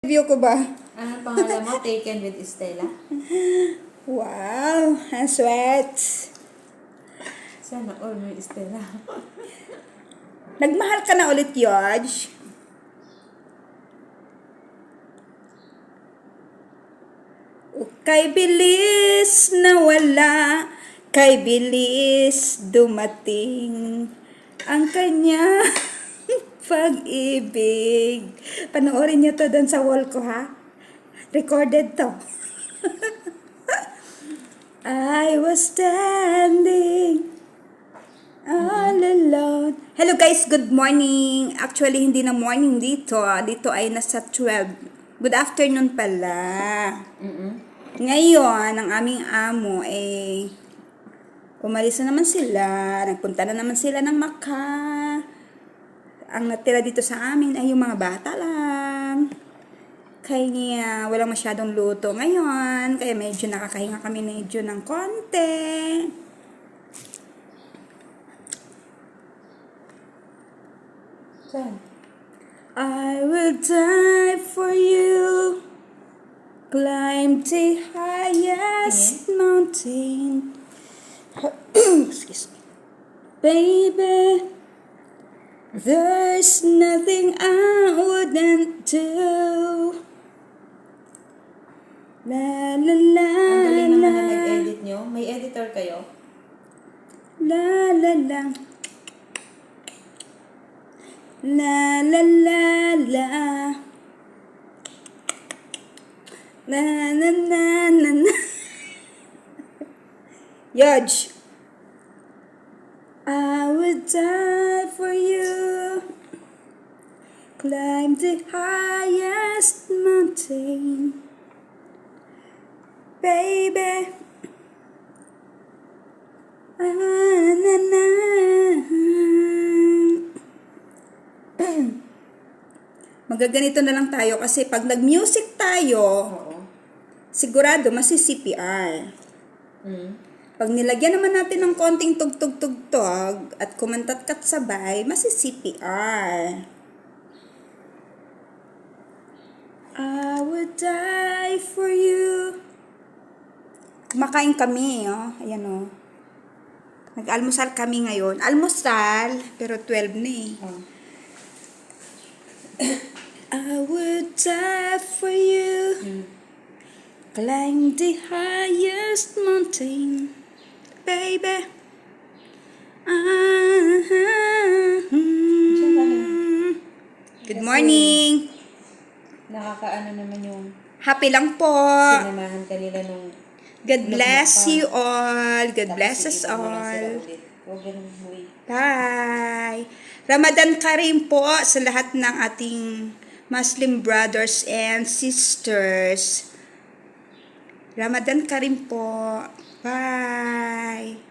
Review ko ba? Anong pangalan mo? Taken with Estela? Wow, ang sweat. Sana all may Estela. Nagmahal ka na ulit, Yodge. Kay bilis na wala, kay bilis dumating ang kanya pag-ibig. Panoorin niyo to doon sa wall ko, ha? Recorded to. I was standing all alone. Hello guys, good morning. Actually, hindi na morning dito. Dito ay nasa 12. Good afternoon pala. Ngayon, ang aming amo umalis na naman sila. Nagpunta na naman sila ng Macau. Ang natira dito sa amin ay yung mga bata lang. Kaya walang masyadong luto ngayon. Kaya medyo nakakahinga kami medyo ng konti. Saan? I will die for you. Climb the highest mountain. Excuse me. Baby, there's nothing I wouldn't do. La la la. Ang galing naman na la. nag-edit nyo. May editor kayo? La la la. La la la la. Na na na na na. Yodge. I would die for you. Climb the highest mountain. Baby. Na na. Magaganito na lang tayo kasi pag nag-music tayo, Oo. sigurado masi-CPR. Pag nilagyan naman natin ng konting tugtog-tugtog at kumantat-kat sabay, masi-CPR. I would die for you. Kumakain kami, oh. Ayan, oh. Nag-almusal kami ngayon. Almusal, pero 12 na eh. Oh. I would die for you. Climb the highest mountain, baby. Good morning. Nakakaano naman yung Happy lang po. sinamahan kanila nung... God bless you all. God bless us Tapos iiwan mo lang sila all. ulit. Huwag ganun, huy. Bye. Ramadan Kareem po sa lahat ng ating Muslim brothers and sisters. Ramadan Kareem po. Bye.